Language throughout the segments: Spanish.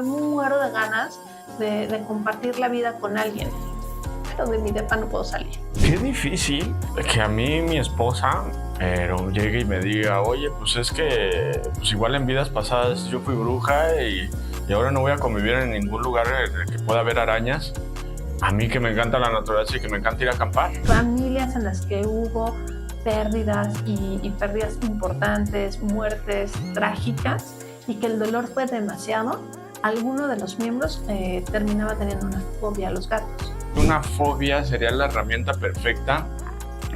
me muero de ganas de compartir la vida con alguien, pero de mi depa no puedo salir. Qué difícil que a mí mi esposa llegue y me diga, oye, pues es que pues igual en vidas pasadas yo fui bruja y ahora no voy a convivir en ningún lugar en el que pueda haber arañas. A mí que me encanta la naturaleza y que me encanta ir a acampar. Familias en las que hubo pérdidas y pérdidas importantes, muertes trágicas, y que el dolor fue demasiado, alguno de los miembros terminaba teniendo una fobia a los gatos. Una fobia sería la herramienta perfecta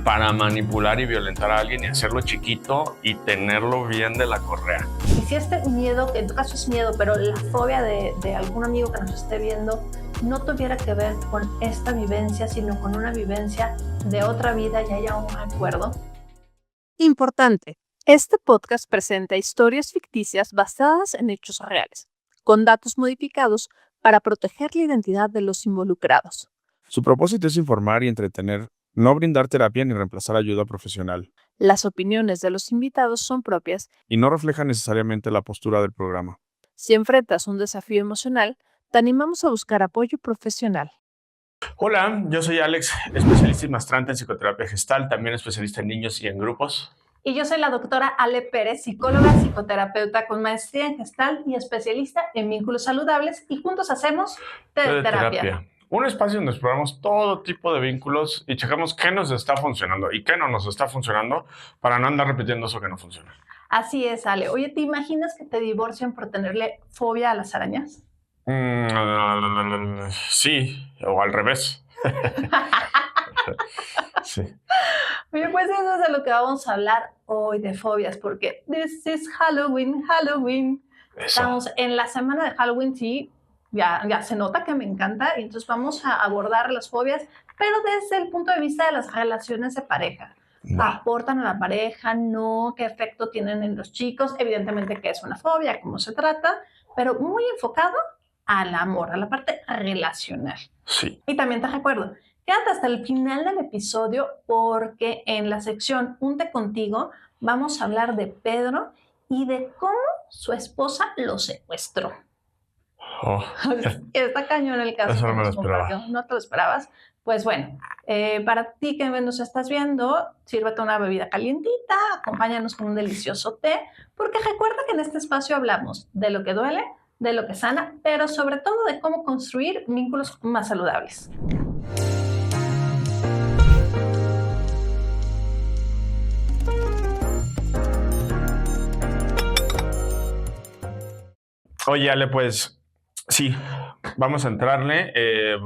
para manipular y violentar a alguien y hacerlo chiquito y tenerlo bien de la correa. Y si este miedo, que en tu caso es miedo, pero la fobia de algún amigo que nos esté viendo no tuviera que ver con esta vivencia, sino con una vivencia de otra vida y haya un acuerdo. Importante. Este podcast presenta historias ficticias basadas en hechos reales, con datos modificados para proteger la identidad de los involucrados. Su propósito es informar y entretener, no brindar terapia ni reemplazar ayuda profesional. Las opiniones de los invitados son propias Y no reflejan necesariamente la postura del programa. Si enfrentas un desafío emocional, te animamos a buscar apoyo profesional. Hola, yo soy Alex, especialista y maestrante en psicoterapia gestal, también especialista en niños y en grupos. Y yo soy la doctora Ale Pérez, psicóloga, psicoterapeuta con maestría en Gestalt y especialista en vínculos saludables, y juntos hacemos terapia. Un espacio donde exploramos todo tipo de vínculos y checamos qué nos está funcionando y qué no nos está funcionando para no andar repitiendo eso que no funciona. Así es, Ale. Oye, ¿te imaginas que te divorcien por tenerle fobia a las arañas? Sí, o al revés. Sí. Oye, pues eso es de lo que vamos a hablar hoy, de fobias, porque this is Halloween. Eso. Estamos en la semana de Halloween, sí, ya se nota que me encanta, y entonces vamos a abordar las fobias, pero desde el punto de vista de las relaciones de pareja. ¿Aportan a la pareja? ¿No? ¿Qué efecto tienen en los chicos? Evidentemente que es una fobia, cómo se trata, pero muy enfocado al amor, a la parte relacional. Sí. Y también te recuerdo, quédate hasta el final del episodio, porque en la sección Unte Contigo vamos a hablar de Pedro y de cómo su esposa lo secuestró. Oh. Está cañón el caso. Eso no me lo esperaba. ¿No te lo esperabas? Pues bueno, para ti que nos estás viendo, sírvete una bebida calientita, acompáñanos con un delicioso té, porque recuerda que en este espacio hablamos de lo que duele, de lo que sana, pero sobre todo de cómo construir vínculos más saludables. Oye, Ale, pues sí, vamos a entrarle.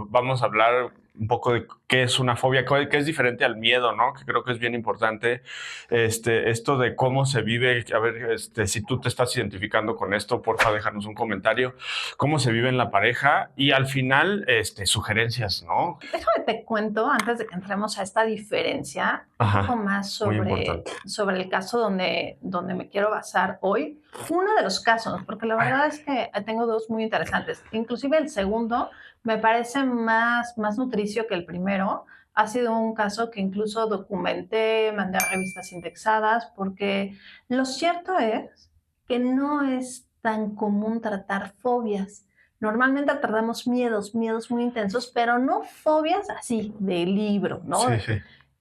Vamos a hablar un poco de qué es una fobia, qué es diferente al miedo, ¿no? Que creo que es bien importante. Esto de cómo se vive. A ver, si tú te estás identificando con esto, porfa, déjanos un comentario. Cómo se vive en la pareja y al final, sugerencias, ¿no? Déjame te cuento, antes de que entremos a esta diferencia, un poco más sobre el caso donde me quiero basar hoy. Uno de los casos, porque la verdad es que tengo dos muy interesantes. Inclusive el segundo me parece más nutricio que el primero. Ha sido un caso que incluso documenté, mandé a revistas indexadas, porque lo cierto es que no es tan común tratar fobias. Normalmente tratamos miedos muy intensos, pero no fobias así, de libro, ¿no? Sí.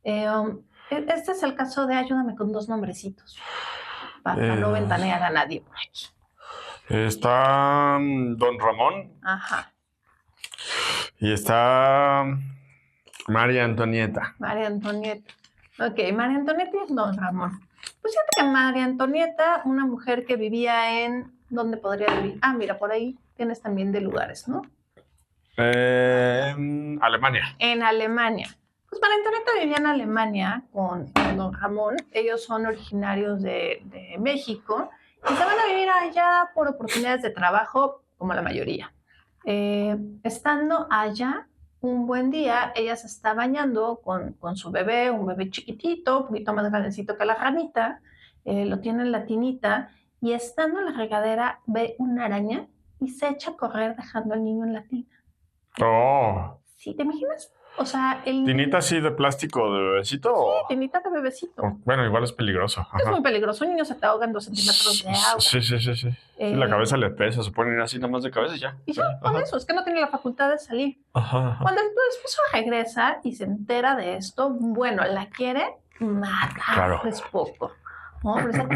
Este es el caso de Ayúdame con dos nombrecitos, para no ventanear a nadie por aquí. Está Don Ramón. Ajá. Y está María Antonieta. María Antonieta. Ok, María Antonieta y Don Ramón. Pues fíjate que María Antonieta, una mujer que vivía en... ¿Dónde podría vivir? Ah, mira, por ahí tienes también de lugares, ¿no? Alemania. En Alemania. Pues María Antonieta vivía en Alemania con Don Ramón. Ellos son originarios de México y se van a vivir allá por oportunidades de trabajo, como la mayoría. Estando allá, un buen día, ella se está bañando con su bebé, un bebé chiquitito, un poquito más grandecito que la ranita, lo tiene en la tinita, y estando en la regadera ve una araña y se echa a correr dejando al niño en la tina. Oh. ¿Sí? ¿Te imaginas O sea, ¿Tinita así de plástico de bebecito? Sí, tinita de bebecito. Bueno, igual es peligroso. Ajá. Es muy peligroso. Un niño se te ahoga en 2 centímetros de agua. Sí. Sí, la cabeza le pesa, se ponen así nada más de cabeza y ya. Y ya, con eso, es que no tiene la facultad de salir. Cuando el esposo regresa y se entera de esto, bueno, la quiere matar, claro. Es poco. ¿No? Pero, o sea,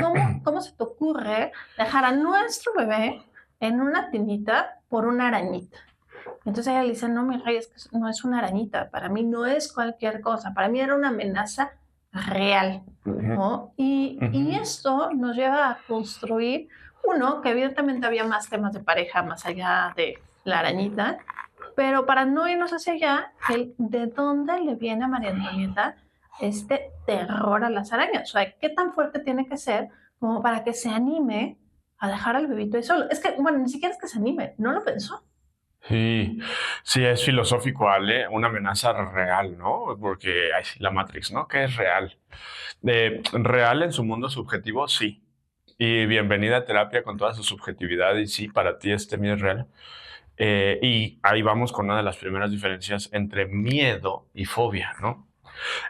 ¿cómo se te ocurre dejar a nuestro bebé en una tinita por una arañita? Entonces ella le dice, no, mi rey, es que no es una arañita, para mí no es cualquier cosa, para mí era una amenaza real, ¿no? Y esto nos lleva a construir, uno, que evidentemente había más temas de pareja más allá de la arañita, pero para no irnos hacia allá, ¿de dónde le viene a María Antonieta este terror a las arañas? O sea, ¿qué tan fuerte tiene que ser como para que se anime a dejar al bebito ahí solo? Es que, bueno, ni siquiera es que se anime, no lo pensó. Sí, es filosófico, Ale, una amenaza real, ¿no? Porque la Matrix, ¿no? ¿Qué es real? Real en su mundo subjetivo, sí. Y bienvenida a terapia con toda su subjetividad, y sí, para ti este miedo es real. Y ahí vamos con una de las primeras diferencias entre miedo y fobia, ¿no?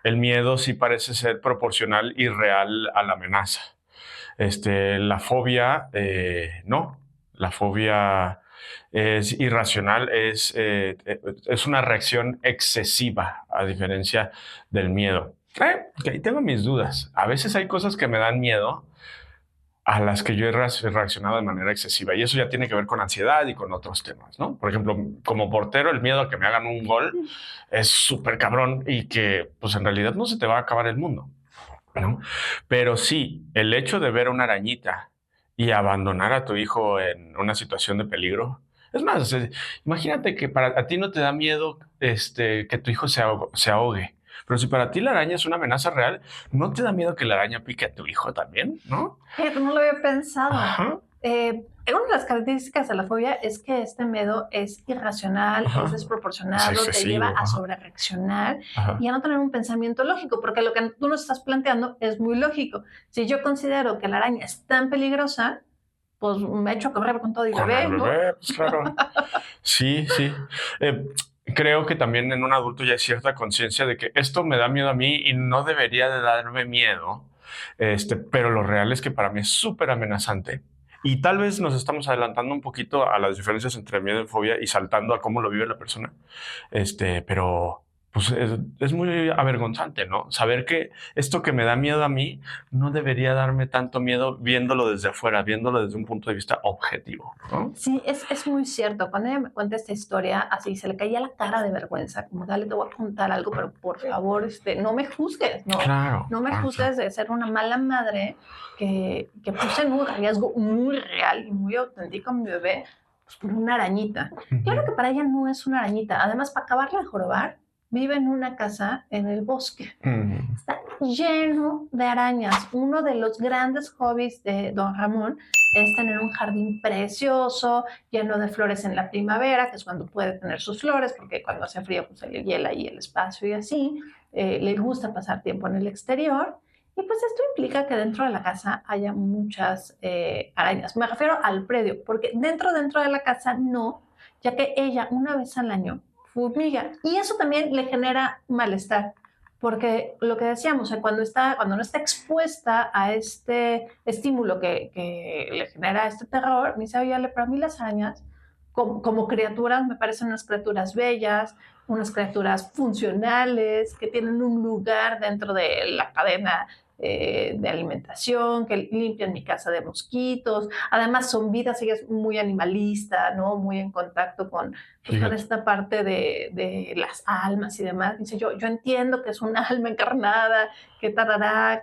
El miedo sí parece ser proporcional y real a la amenaza. La fobia, no. La fobia es irracional, es una reacción excesiva, a diferencia del miedo. Okay, tengo mis dudas. A veces hay cosas que me dan miedo a las que yo he reaccionado de manera excesiva, y eso ya tiene que ver con ansiedad y con otros temas, ¿no? Por ejemplo, como portero, el miedo a que me hagan un gol es súper cabrón y que, pues, en realidad no se te va a acabar el mundo, ¿no? Pero sí, el hecho de ver una arañita y abandonar a tu hijo en una situación de peligro. Es más, imagínate que a ti no te da miedo que tu hijo se ahogue. Pero si para ti la araña es una amenaza real, ¿no te da miedo que la araña pique a tu hijo también, no? No lo había pensado. Una de las características de la fobia es que este miedo es irracional, es desproporcionado, te lleva a sobrereaccionar y a no tener un pensamiento lógico, porque lo que tú nos estás planteando es muy lógico. Si yo considero que la araña es tan peligrosa, pues me echo a correr con todo y bebé, ¿no? Pues claro. Sí. Creo que también en un adulto ya hay cierta conciencia de que esto me da miedo a mí y no debería de darme miedo, pero lo real es que para mí es súper amenazante. Y tal vez nos estamos adelantando un poquito a las diferencias entre miedo y fobia y saltando a cómo lo vive la persona. Pero pues es muy avergonzante, ¿no? Saber que esto que me da miedo a mí no debería darme tanto miedo viéndolo desde afuera, viéndolo desde un punto de vista objetivo, ¿no? Sí, es muy cierto. Cuando ella me cuenta esta historia, así se le caía la cara de vergüenza, como dale, te voy a contar algo, pero por favor, no me juzgues, ¿no? Claro, no me juzgues de ser una mala madre que puse en un riesgo muy real y muy auténtico a mi bebé, pues por una arañita. Claro que para ella no es una arañita. Además, para acabarla de jorobar, vive en una casa en el bosque. Está lleno de arañas. Uno de los grandes hobbies de don Ramón es tener un jardín precioso, lleno de flores en la primavera, que es cuando puede tener sus flores, porque cuando hace frío pues se le hiela ahí el espacio y así. Le gusta pasar tiempo en el exterior. Y pues esto implica que dentro de la casa haya muchas arañas. Me refiero al predio, porque dentro de la casa no, ya que ella una vez al año fumiga. Y eso también le genera malestar, porque lo que decíamos, cuando no está expuesta a este estímulo que le genera este terror, me dice, oye, para mí las arañas, como criaturas, me parecen unas criaturas bellas, unas criaturas funcionales, que tienen un lugar dentro de la cadena de alimentación, que limpian mi casa de mosquitos. Además son vidas, ella es muy animalista, ¿no? Muy en contacto con esta parte de las almas y demás. Dice, yo entiendo que es un alma encarnada, que tarará.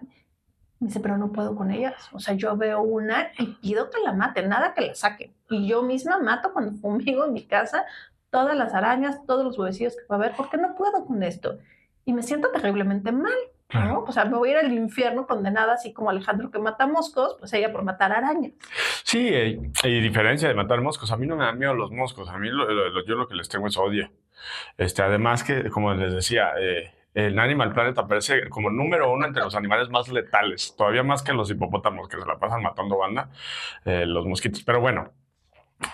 Dice, pero no puedo con ellas. O sea, yo veo una y pido que la maten, nada que la saquen. Y yo misma mato cuando fumigo en mi casa todas las arañas, todos los huevecillos que va a haber, porque no puedo con esto. Y me siento terriblemente mal, ¿no? O sea, me voy a ir al infierno condenada, así como Alejandro que mata moscos, pues ella por matar arañas. Sí, y diferencia de matar moscos, a mí no me dan miedo los moscos, a mí yo lo que les tengo es odio. Además que, como les decía, el Animal Planet aparece como número 1 entre los animales más letales, todavía más que los hipopótamos, que se la pasan matando banda, los mosquitos. Pero bueno,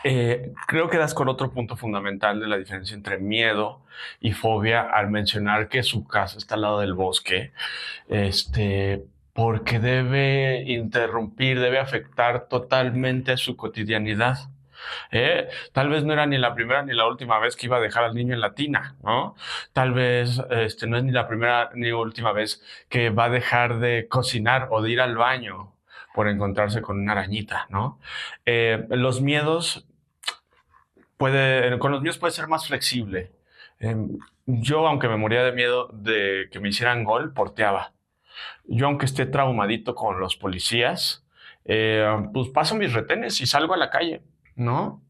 Creo que das con otro punto fundamental de la diferencia entre miedo y fobia al mencionar que su casa está al lado del bosque, porque debe afectar totalmente su cotidianidad. Tal vez no era ni la primera ni la última vez que iba a dejar al niño en la tina, ¿no? Tal vez no es ni la primera ni última vez que va a dejar de cocinar o de ir al baño por encontrarse con una arañita, ¿no? Los miedos con los miedos puede ser más flexible. Yo, aunque me moría de miedo de que me hicieran gol, porteaba. Yo, aunque esté traumadito con los policías, pues paso mis retenes y salgo a la calle, ¿no?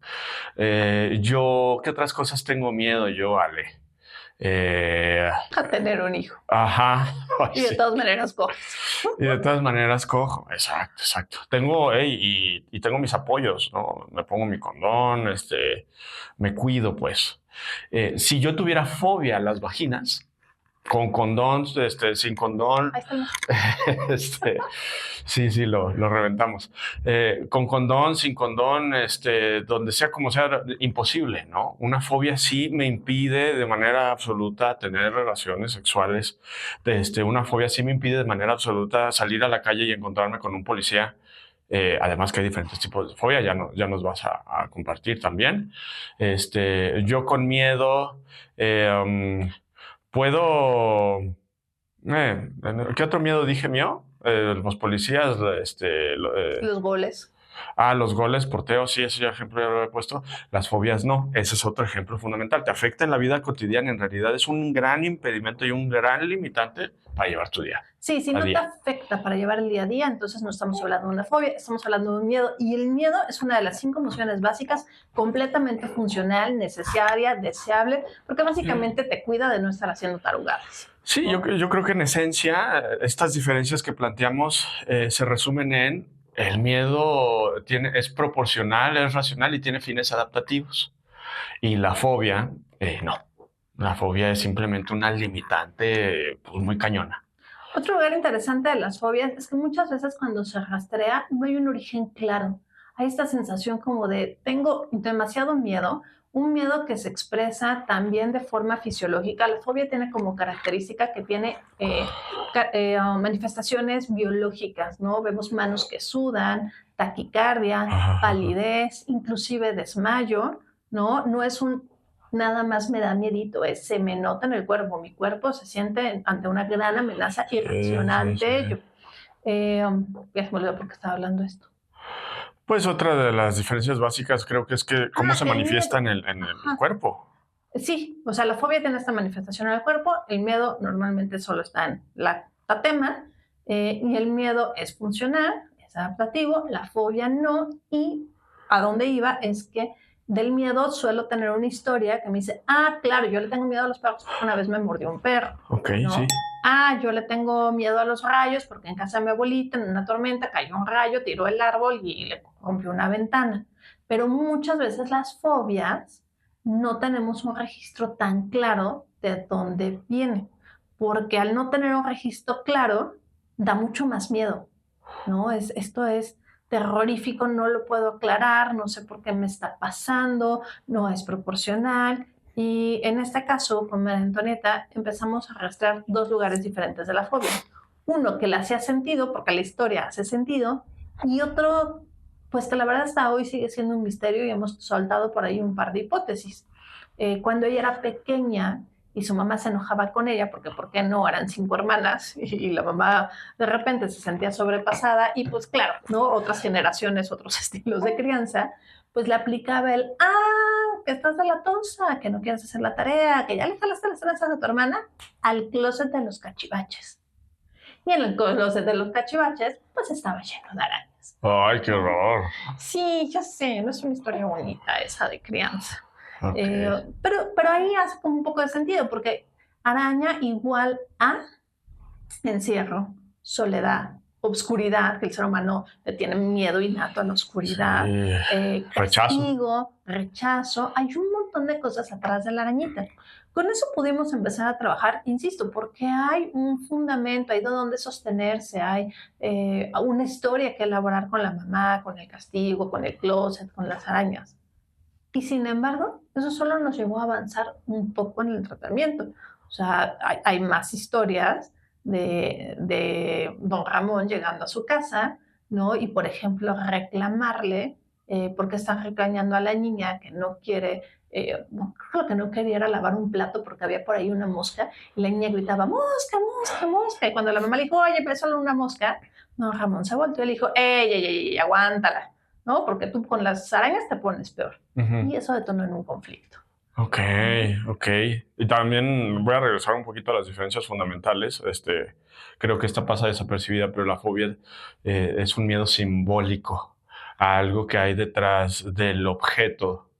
¿Qué otras cosas tengo miedo yo, Ale? A tener un hijo. Ajá. Y de todas maneras coges. Y de todas maneras cojo. Exacto. Y tengo mis apoyos, ¿no? Me pongo mi condón, me cuido, pues. Si yo tuviera fobia a las vaginas, con condón, sin condón. Ahí está. Sí, lo reventamos. Con condón, sin condón, donde sea como sea, imposible, ¿no? Una fobia sí me impide de manera absoluta tener relaciones sexuales. Una fobia sí me impide de manera absoluta salir a la calle y encontrarme con un policía. Además que hay diferentes tipos de fobia, ya nos vas a compartir también. Yo con miedo puedo... ¿Qué otro miedo dije mío? Los policías, Los goles. Los goles, porteo, sí, ese ejemplo ya lo he puesto. Las fobias no, ese es otro ejemplo fundamental. Te afecta en la vida cotidiana, en realidad es un gran impedimento y un gran limitante para llevar tu día. Sí, si no te afecta para llevar el día a día, entonces no estamos hablando de una fobia, estamos hablando de un miedo. Y el miedo es una de las 5 emociones básicas, completamente funcional, necesaria, deseable, porque básicamente te cuida de no estar haciendo tarugadas. Sí, yo creo que en esencia estas diferencias que planteamos se resumen en el miedo es proporcional, es racional y tiene fines adaptativos. Y la fobia, no. La fobia es simplemente una limitante pues, muy cañona. Otro lugar interesante de las fobias es que muchas veces cuando se rastrea no hay un origen claro. Hay esta sensación como de tengo demasiado miedo, un miedo que se expresa también de forma fisiológica. La fobia tiene como característica que tiene manifestaciones biológicas, ¿no? Vemos manos que sudan, taquicardia, palidez, inclusive desmayo, ¿no? No es nada más me da miedito, se me nota en el cuerpo, mi cuerpo se siente ante una gran amenaza irracionante. Ya se me olvidó por qué estaba hablando esto. Pues otra de las diferencias básicas creo que es que cómo se manifiesta en el cuerpo. Sí, o sea, la fobia tiene esta manifestación en el cuerpo, el miedo normalmente solo está en la tatema, y el miedo es funcional, es adaptativo, la fobia no, y a dónde iba es que del miedo suelo tener una historia que me dice, claro, yo le tengo miedo a los perros porque una vez me mordió un perro. Ok, ¿no? sí. Yo le tengo miedo a los rayos porque en casa de mi abuelita en una tormenta cayó un rayo, tiró el árbol y le rompió una ventana. Pero muchas veces las fobias no tenemos un registro tan claro de dónde viene, porque al no tener un registro claro da mucho más miedo, ¿no? Esto es terrorífico, no lo puedo aclarar, no sé por qué me está pasando, no es proporcional. Y en este caso, con María Antonieta, empezamos a rastrear 2 lugares diferentes de la fobia. Uno que le hacía sentido, porque la historia hace sentido, y otro, pues que la verdad hasta hoy sigue siendo un misterio y hemos soltado por ahí un par de hipótesis. Cuando ella era pequeña, y su mamá se enojaba con ella porque ¿por qué no? Eran 5 hermanas y la mamá de repente se sentía sobrepasada y pues claro, ¿no? Otras generaciones, otros estilos de crianza, pues le aplicaba que estás de la tonsa, que no quieres hacer la tarea, que ya le jalaste las trenzas a tu hermana, al closet de los cachivaches. Y en el closet de los cachivaches, pues estaba lleno de arañas. ¡Ay, qué horror! Sí, ya sé, no es una historia bonita esa de crianza. Okay. Pero ahí hace como un poco de sentido, porque araña igual a encierro, soledad, obscuridad, que el ser humano le tiene miedo innato a la oscuridad, sí. castigo, rechazo. Hay un montón de cosas atrás de la arañita. Con eso pudimos empezar a trabajar, insisto, porque hay un fundamento, hay de dónde sostenerse, hay una historia que elaborar con la mamá, con el castigo, con el closet, con las arañas. Y sin embargo, eso solo nos llevó a avanzar un poco en el tratamiento. O sea, hay más historias de don Ramón llegando a su casa, ¿no? Y, por ejemplo, reclamarle porque está regañando a la niña que no quiere, lo que no quería era lavar un plato porque había por ahí una mosca, y la niña gritaba, mosca, mosca, mosca. Y cuando la mamá le dijo, oye, pero es solo una mosca, don Ramón se volteó y le dijo, ey, aguántala, ¿no? Porque tú con las arañas te pones peor. Y eso detonó en un conflicto. Ok. Y también voy a regresar un poquito a las diferencias fundamentales. Creo que esta pasa desapercibida, pero la fobia es un miedo simbólico a algo que hay detrás del objeto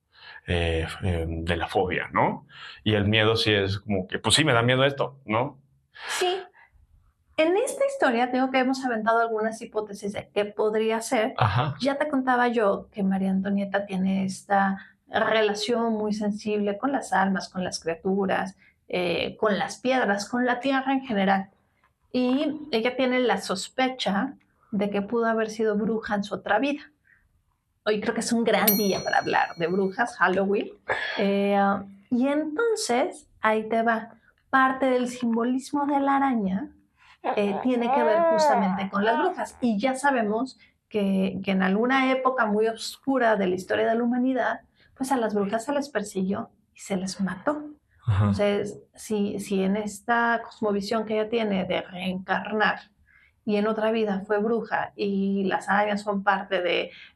de la fobia, ¿no? Y el miedo sí es como que, pues sí, me da miedo esto, ¿no? Sí. En esta historia tengo que hemos aventado algunas hipótesis de qué podría ser. Ajá. Ya te contaba yo que María Antonieta tiene esta relación muy sensible con las almas, con las criaturas, con las piedras, con la tierra en general. Y ella tiene la sospecha de que pudo haber sido bruja en su otra vida. Hoy creo que es un gran día para hablar de brujas, Halloween. Y entonces, ahí te va. Parte del simbolismo de la araña tiene que ver justamente con las brujas. Y ya sabemos que en alguna época muy oscura de la historia de la humanidad, pues a las brujas se les persiguió y se les mató. Ajá. Entonces, si en esta cosmovisión que ella tiene de reencarnar y en otra vida fue bruja y las arañas son parte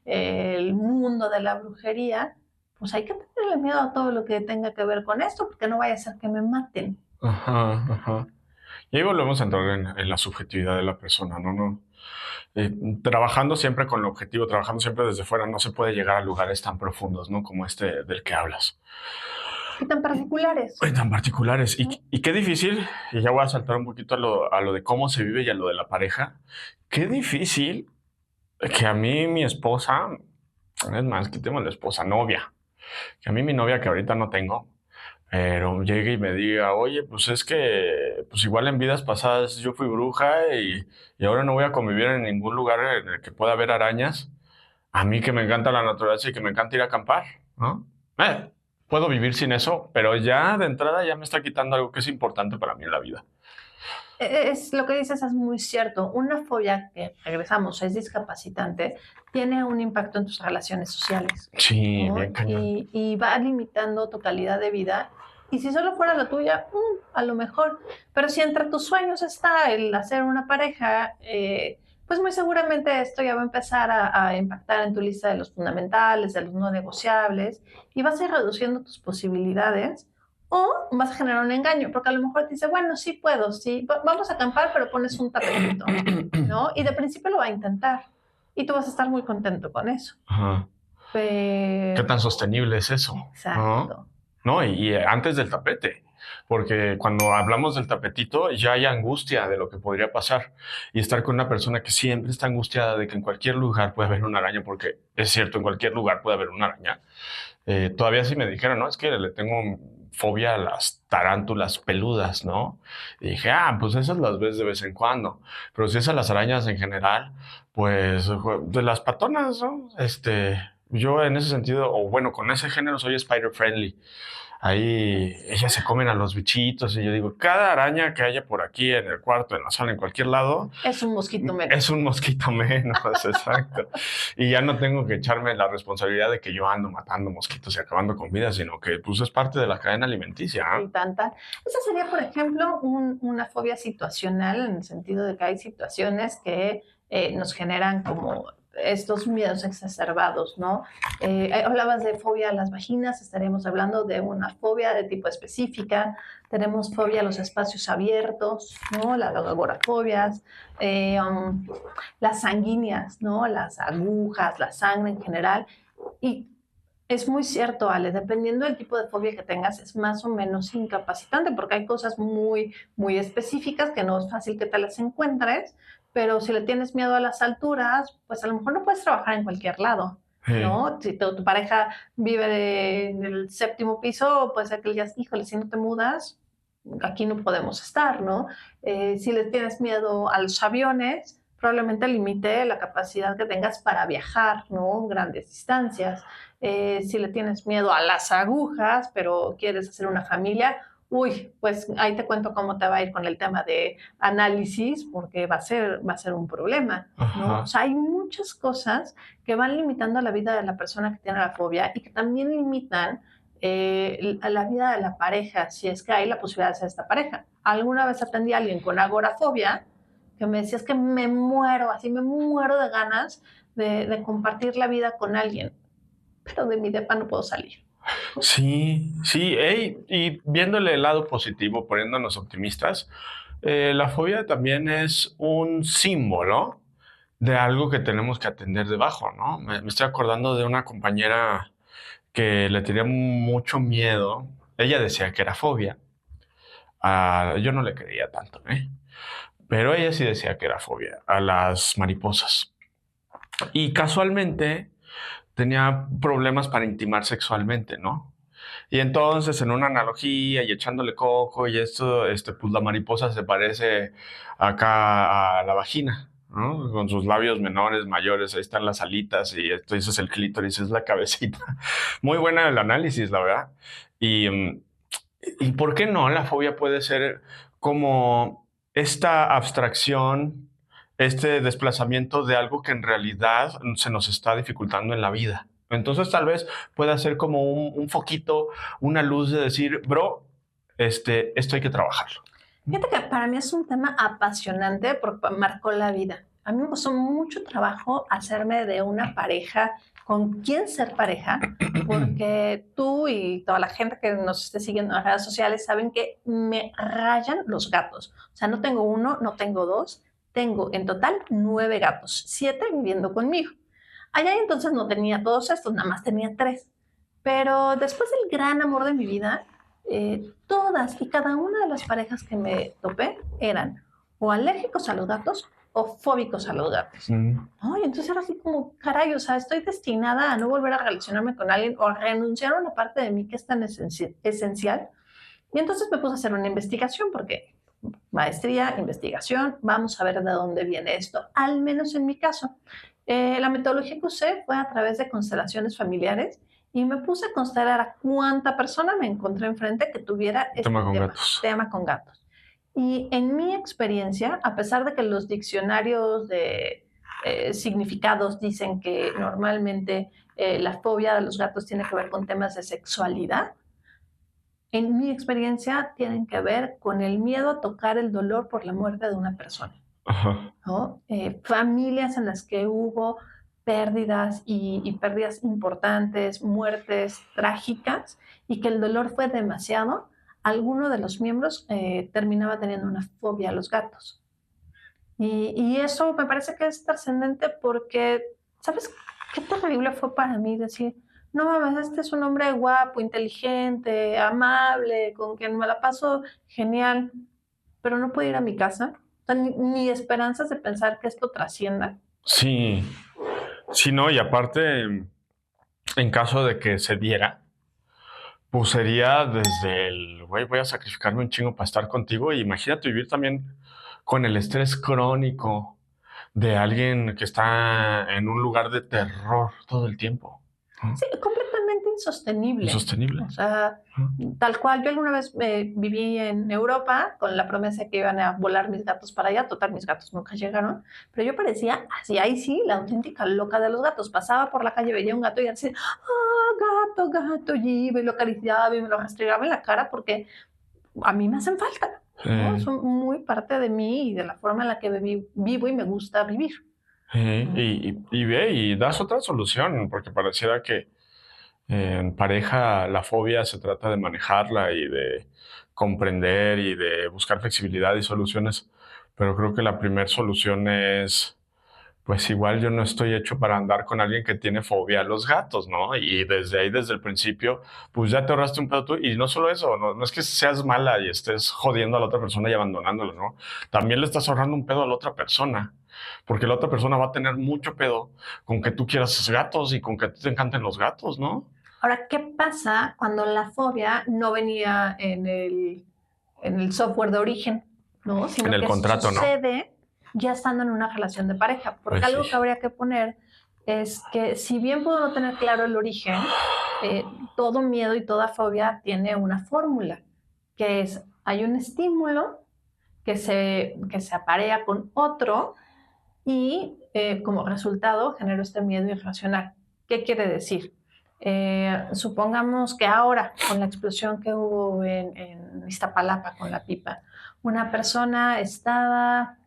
del mundo de la brujería, pues hay que tenerle miedo a todo lo que tenga que ver con esto, porque no vaya a ser que me maten. Ajá. Y ahí volvemos a entrar en la subjetividad de la persona, ¿no? Trabajando siempre con el objetivo, trabajando siempre desde fuera, no se puede llegar a lugares tan profundos, ¿no? Como este del que hablas. Y tan particulares. Tan particulares. Y qué difícil, y ya voy a saltar un poquito a lo de cómo se vive y a lo de la pareja. Qué difícil que a mí mi esposa, es más, quitemos la esposa, novia, que a mí mi novia que ahorita no tengo, pero llegue y me diga, oye, pues es que pues igual en vidas pasadas yo fui bruja y ahora no voy a convivir en ningún lugar en el que pueda haber arañas. A mí que me encanta la naturaleza y que me encanta ir a acampar, ¿no? Puedo vivir sin eso, pero ya de entrada ya me está quitando algo que es importante para mí en la vida. Es lo que dices, es muy cierto. Una fobia que, regresamos, es discapacitante, tiene un impacto en tus relaciones sociales. Sí, ¿no? bien cañón. Y va limitando tu calidad de vida. Y si solo fuera la tuya, a lo mejor. Pero si entre tus sueños está el hacer una pareja, pues muy seguramente esto ya va a empezar a impactar en tu lista de los fundamentales, de los no negociables, y vas a ir reduciendo tus posibilidades. O vas a generar un engaño, porque a lo mejor te dice, bueno, sí puedo, sí, vamos a acampar, pero pones un tapetito, ¿no? Y de principio lo va a intentar. Y tú vas a estar muy contento con eso. Ajá. Pero... ¿Qué tan sostenible es eso? Exacto. ¿No? Y antes del tapete, porque cuando hablamos del tapetito ya hay angustia de lo que podría pasar y estar con una persona que siempre está angustiada de que en cualquier lugar puede haber una araña, porque es cierto, en cualquier lugar puede haber una araña. Todavía si me dijeron, no, es que le tengo fobia a las tarántulas peludas, ¿no? Y dije, pues esas las ves de vez en cuando, pero si es a las arañas en general, pues de las patonas, ¿no? Yo en ese sentido, o bueno, con ese género soy spider friendly. Ahí ellas se comen a los bichitos y yo digo, cada araña que haya por aquí en el cuarto, en la sala, en cualquier lado, es un mosquito menos. Es un mosquito menos, exacto. Y ya no tengo que echarme la responsabilidad de que yo ando matando mosquitos y acabando con vidas, sino que pues es parte de la cadena alimenticia. Y tanta. Esa sería, por ejemplo, una fobia situacional, en el sentido de que hay situaciones que nos generan como estos miedos exacerbados, ¿no? Hablabas de fobia a las vaginas, estaremos hablando de una fobia de tipo específica. Tenemos fobia a los espacios abiertos, ¿no? Las agorafobias, las sanguíneas, ¿no? Las agujas, la sangre en general. Y es muy cierto, Ale, dependiendo del tipo de fobia que tengas, es más o menos incapacitante, porque hay cosas muy, muy específicas que no es fácil que te las encuentres, pero si le tienes miedo a las alturas, pues a lo mejor no puedes trabajar en cualquier lado, ¿no? Si tu pareja vive en el 7º piso, pues aquel día, híjole, si no te mudas, aquí no podemos estar, ¿no? Si le tienes miedo a los aviones, probablemente limite la capacidad que tengas para viajar, ¿no? Grandes distancias. Si le tienes miedo a las agujas, pero quieres hacer una familia, pues ahí te cuento cómo te va a ir con el tema de análisis, porque va a ser un problema, ¿no? O sea, hay muchas cosas que van limitando la vida de la persona que tiene la fobia y que también limitan a la vida de la pareja, si es que hay la posibilidad de ser esta pareja. Alguna vez atendí a alguien con agorafobia que me decía, es que me muero de ganas de compartir la vida con alguien, pero de mi depa no puedo salir. Sí, y viéndole el lado positivo, poniéndonos optimistas, la fobia también es un símbolo de algo que tenemos que atender debajo, ¿no? Me estoy acordando de una compañera que le tenía mucho miedo. Ella decía que era fobia. Yo no le creía tanto, pero ella sí decía que era fobia a las mariposas. Y casualmente tenía problemas para intimar sexualmente, ¿no? Y entonces, en una analogía y echándole coco y esto, pues la mariposa se parece acá a la vagina, ¿no? Con sus labios menores, mayores, ahí están las alitas y esto es el clítoris, es la cabecita. Muy buena el análisis, la verdad. ¿Y por qué no? La fobia puede ser como esta abstracción, este desplazamiento de algo que en realidad se nos está dificultando en la vida. Entonces tal vez pueda ser como un foquito, una luz de decir, bro, esto hay que trabajarlo. Fíjate que para mí es un tema apasionante porque marcó la vida. A mí me costó mucho trabajo hacerme de una pareja con quien ser pareja, porque tú y toda la gente que nos esté siguiendo en las redes sociales saben que me rayan los gatos. O sea, no tengo uno, no tengo dos, tengo en total 9 gatos, 7 viviendo conmigo. Allá entonces no tenía todos estos, nada más tenía 3. Pero después del gran amor de mi vida, todas y cada una de las parejas que me topé eran o alérgicos a los gatos o fóbicos a los gatos. ¿No? Y entonces era así como, caray, o sea, estoy destinada a no volver a relacionarme con alguien o a renunciar a una parte de mí que es tan esencial. Y entonces me puse a hacer una investigación porque maestría, investigación, vamos a ver de dónde viene esto, al menos en mi caso. La metodología que usé fue a través de constelaciones familiares y me puse a constelar a cuánta persona me encontré enfrente que tuviera este tema con gatos. Y en mi experiencia, a pesar de que los diccionarios de significados dicen que normalmente la fobia de los gatos tiene que ver con temas de sexualidad, en mi experiencia tienen que ver con el miedo a tocar el dolor por la muerte de una persona. ¿No? Familias en las que hubo pérdidas y pérdidas importantes, muertes trágicas y que el dolor fue demasiado, alguno de los miembros terminaba teniendo una fobia a los gatos. Y eso me parece que es trascendente porque, ¿sabes qué terrible fue para mí decir, no mames, este es un hombre guapo, inteligente, amable, con quien me la paso genial, pero no puedo ir a mi casa? O sea, ni esperanzas de pensar que esto trascienda. Sí, no, y aparte, en caso de que se diera, pues sería desde el, güey, voy a sacrificarme un chingo para estar contigo. Y imagínate vivir también con el estrés crónico de alguien que está en un lugar de terror todo el tiempo. Sí, completamente insostenible. Insostenible. O sea, tal cual. Yo alguna vez viví en Europa con la promesa de que iban a volar mis gatos para allá. Total, mis gatos nunca llegaron. Pero yo parecía así, ahí sí, la auténtica loca de los gatos. Pasaba por la calle, veía un gato y decía, gato, y iba y lo acariciaba y me lo restregaba en la cara porque a mí me hacen falta. ¿No? Son muy parte de mí y de la forma en la que vivo y me gusta vivir. Y ve y das otra solución, porque pareciera que en pareja la fobia se trata de manejarla y de comprender y de buscar flexibilidad y soluciones, pero creo que la primera solución es, pues igual yo no estoy hecho para andar con alguien que tiene fobia a los gatos, ¿no? Y desde ahí, desde el principio, pues ya te ahorraste un pedo tú. Y no solo eso, no es que seas mala y estés jodiendo a la otra persona y abandonándola, ¿no? También le estás ahorrando un pedo a la otra persona, porque la otra persona va a tener mucho pedo con que tú quieras gatos y con que te encanten los gatos, ¿no? Ahora, ¿qué pasa cuando la fobia no venía en el software de origen, ¿no? Sino en el que contrato, sucede ya estando en una relación de pareja. Porque algo que habría que poner es que si bien puedo no tener claro el origen, todo miedo y toda fobia tiene una fórmula, que es, hay un estímulo que se aparea con otro y como resultado genera este miedo irracional. ¿Qué quiere decir? Supongamos que ahora, con la explosión que hubo en Iztapalapa con la pipa, una persona estaba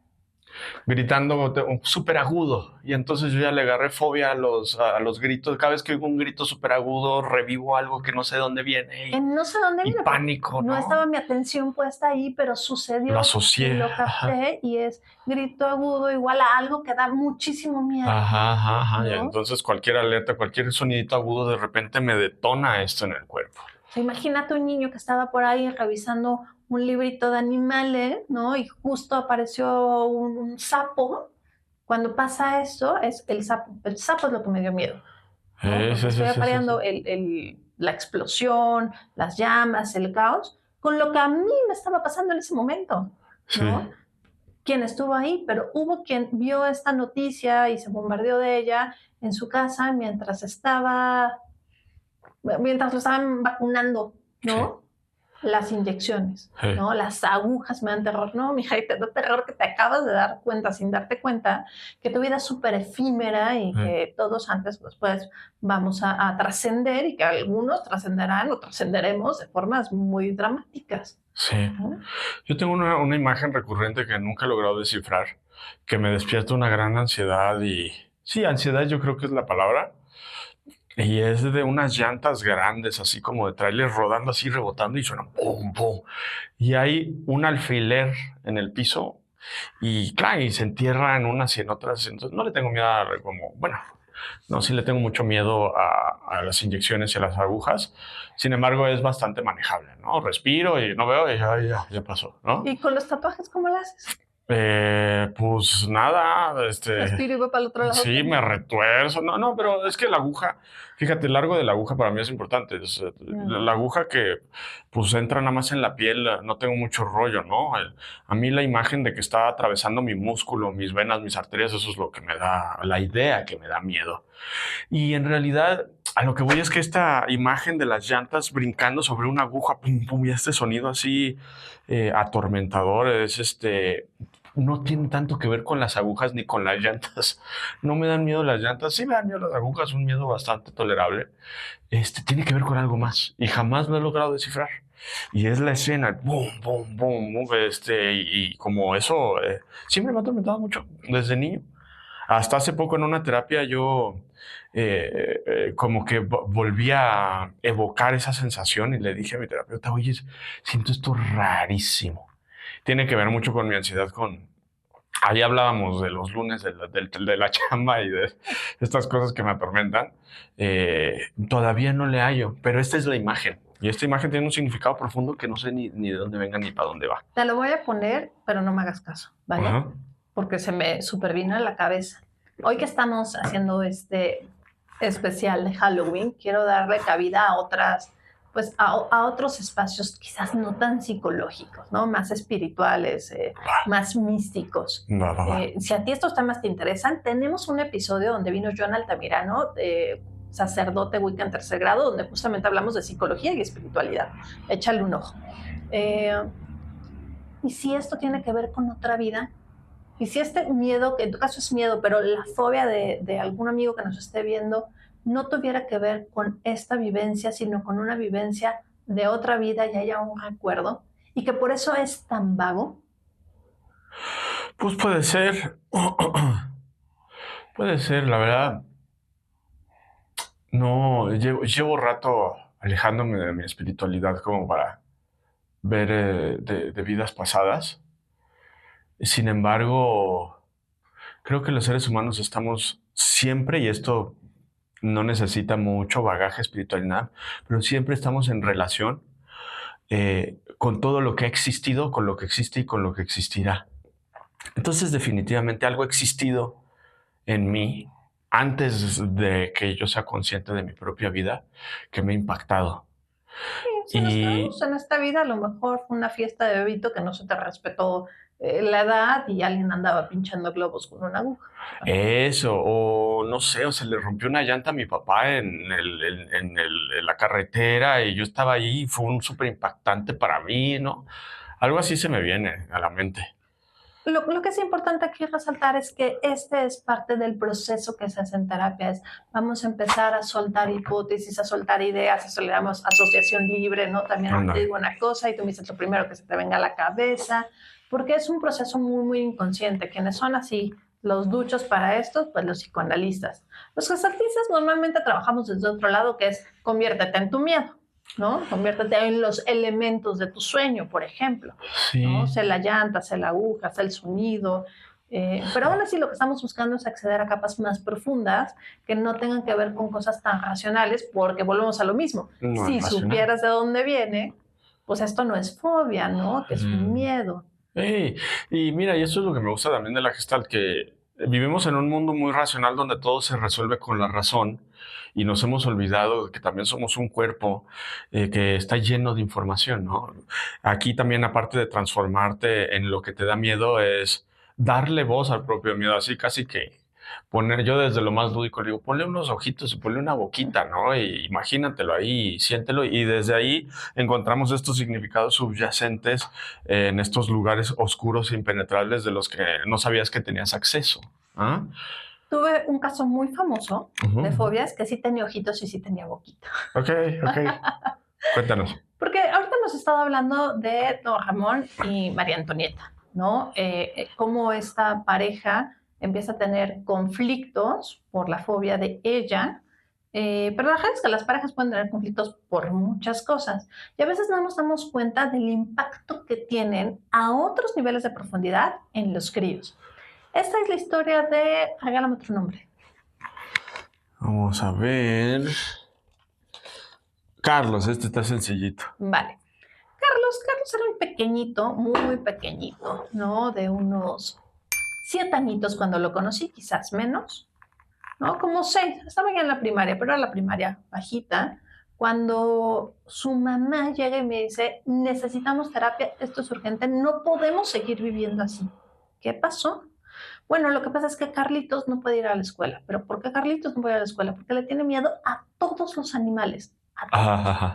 gritando súper agudo, y entonces yo ya le agarré fobia a los gritos. Cada vez que oigo un grito súper agudo, revivo algo que no sé dónde viene. No sé dónde viene. Pánico, ¿no? No estaba mi atención puesta ahí, pero sucedió. Lo asocié. Y lo capté, y es grito agudo igual a algo que da muchísimo miedo. ¿No? Y entonces cualquier alerta, cualquier sonidito agudo de repente me detona esto en el cuerpo. O sea, imagínate un niño que estaba por ahí revisando un librito de animales, ¿no? Y justo apareció un sapo. Cuando pasa eso, es el sapo. El sapo es lo que me dio miedo, ¿no? Estoy apareando la explosión, las llamas, el caos, con lo que a mí me estaba pasando en ese momento, ¿no? Sí. Quien estuvo ahí, pero hubo quien vio esta noticia y se bombardeó de ella en su casa mientras lo estaban vacunando, ¿no? Sí. Las inyecciones, sí. ¿No? Las agujas me dan terror. No, mija, te da terror que te acabas de dar cuenta sin darte cuenta que tu vida es súper efímera y que todos antes o después vamos a trascender, y que algunos trascenderán o trascenderemos de formas muy dramáticas. Sí. ¿No? Yo tengo una imagen recurrente que nunca he logrado descifrar, que me despierta una gran ansiedad y... Sí, ansiedad yo creo que es la palabra. Y es de unas llantas grandes, así como de tráiler, rodando así, rebotando, y suena pum, pum. Y hay un alfiler en el piso, y claro, y se entierra en unas y en otras. Entonces no le tengo miedo a, no, sí le tengo mucho miedo a las inyecciones y a las agujas. Sin embargo, es bastante manejable, ¿no? Respiro y no veo y ya pasó, ¿no? ¿Y con los tatuajes cómo lo haces? Pues nada, Respiro y voy para el otro lado. Sí, me retuerzo. No, pero es que la aguja, fíjate, el largo de la aguja para mí es importante. La aguja que pues entra nada más en la piel, no tengo mucho rollo, ¿no? A mí la imagen de que está atravesando mi músculo, mis venas, mis arterias, eso es lo que me da, la idea que me da miedo. Y en realidad, a lo que voy es que esta imagen de las llantas brincando sobre una aguja, pum, pum, y este sonido así atormentador, no tiene tanto que ver con las agujas ni con las llantas. No me dan miedo las llantas, sí me dan miedo las agujas, un miedo bastante tolerable. Tiene que ver con algo más y jamás lo he logrado descifrar. Y es la escena, boom, boom, boom, y como eso siempre me ha atormentado mucho desde niño. Hasta hace poco en una terapia yo como que volví a evocar esa sensación y le dije a mi terapeuta, oye, siento esto rarísimo. Tiene que ver mucho con mi ansiedad. Ahí hablábamos de los lunes de la chamba y de estas cosas que me atormentan. Todavía no le hallo, pero esta es la imagen. Y esta imagen tiene un significado profundo que no sé ni de dónde venga ni para dónde va. Te lo voy a poner, pero no me hagas caso, ¿vale? Uh-huh. Porque se me supervino en la cabeza. Hoy que estamos haciendo este especial de Halloween, quiero darle cabida a otras... pues a otros espacios quizás no tan psicológicos, ¿no? Más espirituales, más místicos. Si a ti estos temas te interesan, tenemos un episodio donde vino John Altamirano, sacerdote Wicca en 3er grado, donde justamente hablamos de psicología y espiritualidad. Échale un ojo. Y si esto tiene que ver con otra vida, y si este miedo, que en tu caso es miedo, pero la fobia de algún amigo que nos esté viendo, no tuviera que ver con esta vivencia, sino con una vivencia de otra vida y haya un recuerdo, y que por eso es tan vago? Pues puede ser. Puede ser, la verdad. No, llevo rato alejándome de mi espiritualidad como para ver de vidas pasadas. Sin embargo, creo que los seres humanos estamos siempre, y esto no necesita mucho bagaje espiritual ni nada, pero siempre estamos en relación con todo lo que ha existido, con lo que existe y con lo que existirá. Entonces, definitivamente algo ha existido en mí antes de que yo sea consciente de mi propia vida que me ha impactado. Sí, si nos quedamos en esta vida, a lo mejor fue una fiesta de bebito que no se te respetó la edad y alguien andaba pinchando globos con una aguja. Eso, o no sé, o se le rompió una llanta a mi papá en la carretera y yo estaba ahí y fue un súper impactante para mí, ¿no? Algo así se me viene a la mente. Lo que es importante aquí resaltar es que este es parte del proceso que se hace en terapia. Vamos a empezar a soltar hipótesis, a soltar ideas, eso le damos asociación libre, ¿no? También te digo una cosa y tú me dices lo primero que se te venga a la cabeza, porque es un proceso muy, muy inconsciente. Quienes son así los duchos para esto, pues los psicoanalistas. Los gestaltistas normalmente trabajamos desde otro lado, que es conviértete en tu miedo, ¿no? Conviértete en los elementos de tu sueño, por ejemplo. Sí. ¿No? Sea la llanta, sea la aguja, sea el sonido. Pero aún así lo que estamos buscando es acceder a capas más profundas que no tengan que ver con cosas tan racionales, porque volvemos a lo mismo. No si es racional. supieras de dónde viene, pues esto no es fobia, ¿no? Que es un miedo. Y mira, y eso es lo que me gusta también de la Gestalt, que vivimos en un mundo muy racional donde todo se resuelve con la razón y nos hemos olvidado de que también somos un cuerpo que está lleno de información, ¿no? Aquí también, aparte de transformarte en lo que te da miedo, es darle voz al propio miedo, así casi que poner, yo desde lo más lúdico le digo, ponle unos ojitos y ponle una boquita, ¿no? Y imagínatelo ahí, siéntelo, y desde ahí encontramos estos significados subyacentes en estos lugares oscuros e impenetrables de los que no sabías que tenías acceso. ¿Ah? Tuve un caso muy famoso de fobias que sí tenía ojitos y sí tenía boquita. Ok. Cuéntanos. Porque ahorita hemos estado hablando de Don Ramón y María Antonieta, ¿no? Cómo esta pareja empieza a tener conflictos por la fobia de ella, pero la verdad es que las parejas pueden tener conflictos por muchas cosas y a veces no nos damos cuenta del impacto que tienen a otros niveles de profundidad en los críos. Esta es la historia de... Regálame otro nombre. Vamos a ver. Carlos, este está sencillito. Vale. Carlos era un pequeñito, muy pequeñito, ¿no? De unos 7 añitos cuando lo conocí, quizás menos, ¿no? Como 6, estaba ya en la primaria, pero era la primaria bajita, cuando su mamá llega y me dice, necesitamos terapia, esto es urgente, no podemos seguir viviendo así. ¿Qué pasó? Bueno, lo que pasa es que Carlitos no puede ir a la escuela. ¿Pero por qué Carlitos no puede ir a la escuela? Porque le tiene miedo a todos los animales.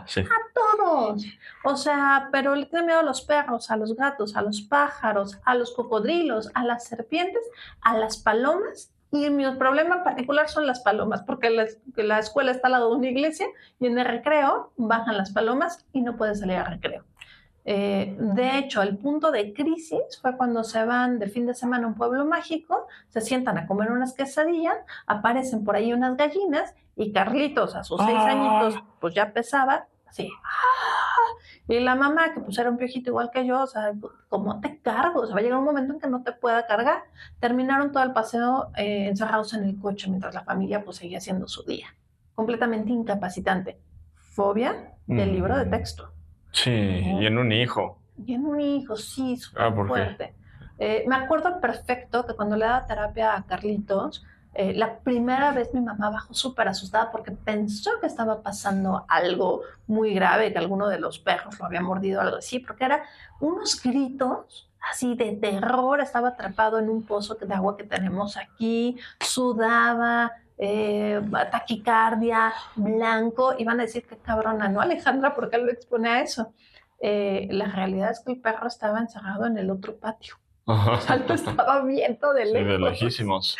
Sí. A todos. O sea, pero le tiene miedo a los perros, a los gatos, a los pájaros, a los cocodrilos, a las serpientes, a las palomas. Y mi problema en particular son las palomas, porque la escuela está al lado de una iglesia y en el recreo bajan las palomas y no puede salir al recreo. De hecho, el punto de crisis fue cuando se van de fin de semana a un pueblo mágico, se sientan a comer unas quesadillas, aparecen por ahí unas gallinas y Carlitos a sus 6 añitos pues ya pesaba así. Y la mamá, que pues era un piojito igual que yo, o sea, ¿cómo te cargo? O sea, va a llegar un momento en que no te pueda cargar. Terminaron todo el paseo encerrados en el coche mientras la familia pues seguía haciendo su día. Completamente incapacitante. Fobia del libro de texto. Sí, y en un hijo. Y en un hijo, sí, súper fuerte. Me acuerdo perfecto que cuando le daba terapia a Carlitos, la primera vez mi mamá bajó súper asustada porque pensó que estaba pasando algo muy grave, que alguno de los perros lo había mordido o algo así, porque eran unos gritos así de terror, estaba atrapado en un pozo de agua que tenemos aquí, sudaba, taquicardia, blanco, y van a decir que cabrona, ¿no, Alejandra? ¿Por qué lo expone a eso? La realidad es que el perro estaba encerrado en el otro patio. O sea, lo estaba viendo de lejos. Sí, de lejísimos.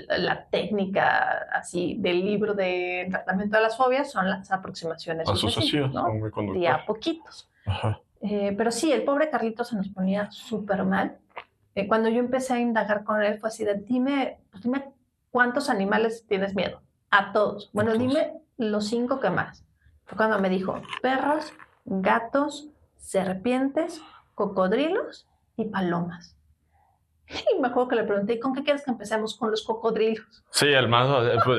La técnica así del libro de tratamiento de las fobias son las aproximaciones sucesivas, ¿no? De a poquitos. Pero sí, el pobre Carlitos se nos ponía súper mal. Cuando yo empecé a indagar con él fue así de, dime ¿cuántos animales tienes miedo? A todos. Bueno, dime los 5 que más. Fue cuando me dijo, perros, gatos, serpientes, cocodrilos y palomas. Y me acuerdo que le pregunté, ¿con qué quieres que empecemos? Con los cocodrilos. Sí, el más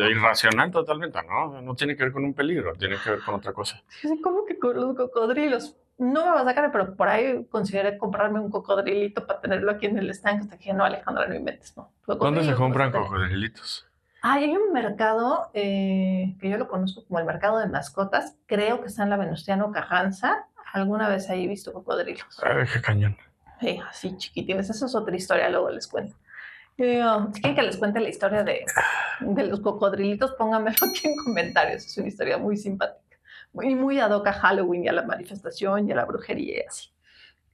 irracional totalmente, ¿no? No tiene que ver con un peligro, tiene que ver con otra cosa. ¿Cómo que con los cocodrilos? No me va a sacar, pero por ahí consideré comprarme un cocodrilito para tenerlo aquí en el estanque. Hasta que dije, no, Alejandra, no inventes, no. ¿Dónde se compran cocodrilitos? Hay un mercado que yo lo conozco como el mercado de mascotas. Creo que está en la Venustiano Carranza. Alguna vez ahí he visto cocodrilos. Ay, qué cañón. así chiquitines. Esa es otra historia, luego les cuento. Si quieren que les cuente la historia de los cocodrilitos, pónganmelo aquí en comentarios. Es una historia muy simpática. Muy ad hoc a Halloween y a la manifestación y a la brujería y así.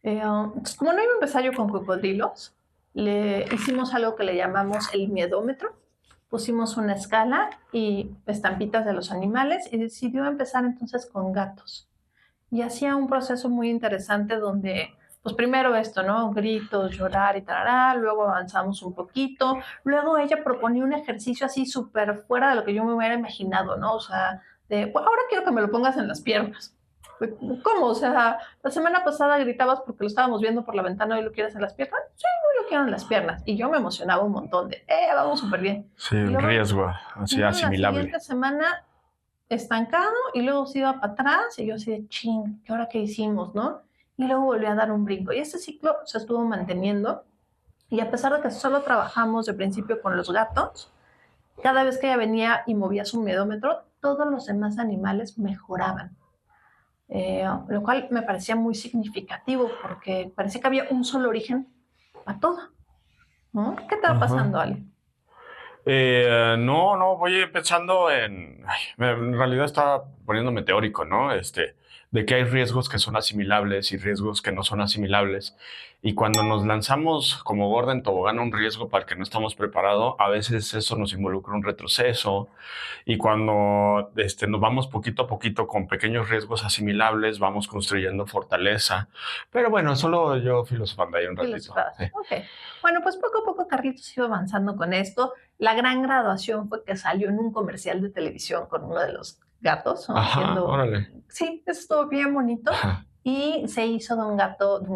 Entonces, como no iba a empezar yo con cocodrilos, le hicimos algo que le llamamos el miedómetro. Pusimos una escala y estampitas de los animales y decidió empezar entonces con gatos. Y hacía un proceso muy interesante donde, pues primero esto, ¿no? Gritos, llorar y tarará, luego avanzamos un poquito, luego ella proponía un ejercicio así súper fuera de lo que yo me hubiera imaginado, ¿no? O sea, pues ahora quiero que me lo pongas en las piernas. ¿Cómo? O sea, la semana pasada gritabas porque lo estábamos viendo por la ventana y lo quieres en las piernas. Sí, hoy lo quiero en las piernas. Y yo me emocionaba un montón de, vamos súper bien. Sí, un riesgo así asimilable. La siguiente semana estancado y luego se iba para atrás y yo así de ching, ¿qué hora qué hicimos, no? Y luego volvió a dar un brinco. Y ese ciclo se estuvo manteniendo y a pesar de que solo trabajamos de principio con los gatos, cada vez que ella venía y movía su miedómetro, todos los demás animales mejoraban. Lo cual me parecía muy significativo porque parecía que había un solo origen a todo, ¿no? ¿Qué te va pasando, Ale? No, voy pensando en realidad estaba poniéndome teórico, ¿no? De que hay riesgos que son asimilables y riesgos que no son asimilables. Y cuando nos lanzamos como gorda en tobogán a un riesgo para el que no estamos preparados, a veces eso nos involucra un retroceso. Y cuando nos vamos poquito a poquito con pequeños riesgos asimilables, vamos construyendo fortaleza. Pero bueno, solo yo filosofando ahí un ratito. Sí. Ok. Bueno, pues poco a poco Carlitos iba avanzando con esto. La gran graduación fue que salió en un comercial de televisión con uno de los gatos. ¿No? Ajá, órale. Sí, eso estuvo bien bonito. Ajá. Y se hizo de un gato no,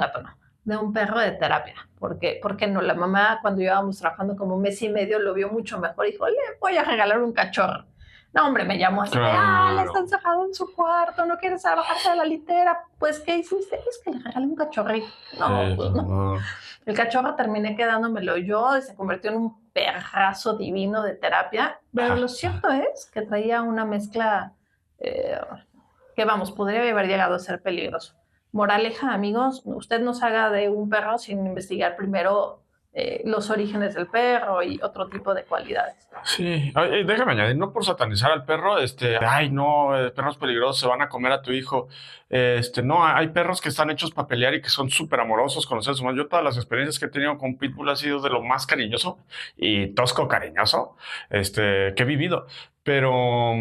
de un perro de terapia. ¿Por qué no? La mamá, cuando llevábamos trabajando como un mes y medio, lo vio mucho mejor y dijo, le voy a regalar un cachorro. No, hombre, me llamó así, le está encerrado en su cuarto, no quiere bajarse de la litera. Pues, ¿qué hiciste? Es que le regalé un cachorrito. No, pues no. El cachorro terminé quedándomelo yo y se convirtió en un perrazo divino de terapia. Pero lo cierto es que traía una mezcla que, vamos, podría haber llegado a ser peligroso. Moraleja, amigos, usted no se haga de un perro sin investigar primero los orígenes del perro y otro tipo de cualidades. Sí, déjame añadir, no por satanizar al perro, ay no, perros peligrosos se van a comer a tu hijo, no, hay perros que están hechos para pelear y que son súper amorosos con los seres humanos. Yo todas las experiencias que he tenido con Pitbull ha sido de lo más cariñoso y tosco cariñoso, que he vivido, pero...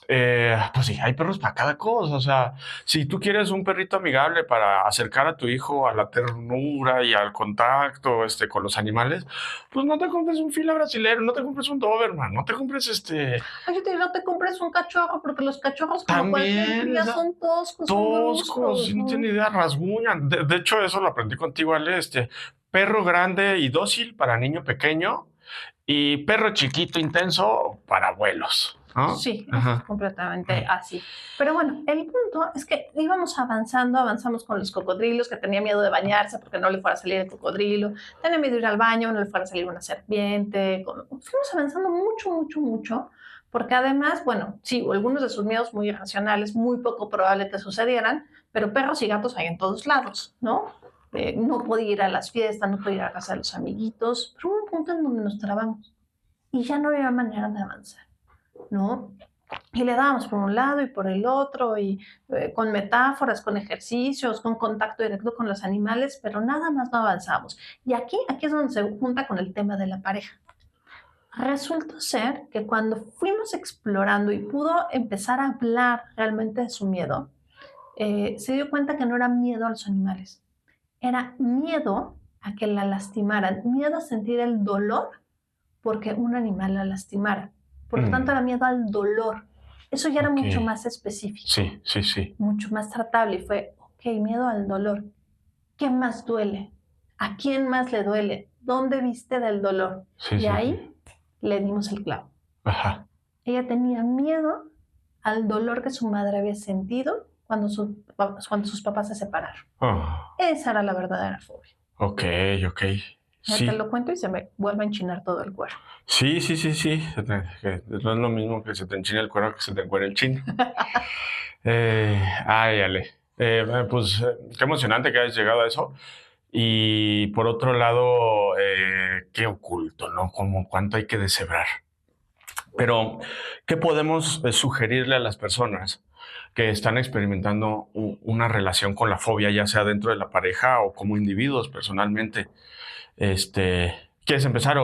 pues sí, hay perros para cada cosa. O sea, si tú quieres un perrito amigable para acercar a tu hijo a la ternura y al contacto con los animales, pues no te compres un fila brasilero, no te compres un Doberman, no te compres Oye, no te compres un cachorro, porque los cachorros como cualquier cría son toscos. Toscos, no tienen idea, rasguñan. De hecho, eso lo aprendí contigo, Ale. Perro grande y dócil para niño pequeño y perro chiquito, intenso para abuelos. ¿Oh? Sí, es completamente así. Pero bueno, el punto es que íbamos avanzamos con los cocodrilos, que tenía miedo de bañarse porque no le fuera a salir el cocodrilo, tenía miedo de ir al baño, no le fuera a salir una serpiente. Fuimos avanzando mucho, porque además, bueno, sí, algunos de sus miedos muy irracionales, muy poco probable que sucedieran, pero perros y gatos hay en todos lados, ¿no? No podía ir a las fiestas, no podía ir a casa de los amiguitos, pero hubo un punto en donde nos trabamos y ya no había manera de avanzar, ¿no? Y le dábamos por un lado y por el otro, y con metáforas, con ejercicios, con contacto directo con los animales, pero nada más no avanzamos. Y aquí es donde se junta con el tema de la pareja. Resulta ser que cuando fuimos explorando y pudo empezar a hablar realmente de su miedo, se dio cuenta que no era miedo a los animales, era miedo a que la lastimaran, miedo a sentir el dolor porque un animal la lastimara. Por lo tanto, era miedo al dolor. Eso ya era mucho más específico. Sí. Mucho más tratable. Y fue, miedo al dolor. ¿Qué más duele? ¿A quién más le duele? ¿Dónde viste del dolor? Y ahí le dimos el clavo. Ajá. Ella tenía miedo al dolor que su madre había sentido cuando sus papás se separaron. Esa era la verdadera fobia. Ok. Sí. Te lo cuento y se me vuelve a enchinar todo el cuero. Sí. No es lo mismo que se te enchine el cuero que se te encuere el chin. Ale. Pues qué emocionante que hayas llegado a eso. Y por otro lado, qué oculto, ¿no? Como cuánto hay que deshebrar. Pero, ¿qué podemos sugerirle a las personas que están experimentando una relación con la fobia, ya sea dentro de la pareja o como individuos personalmente? ¿Quieres empezar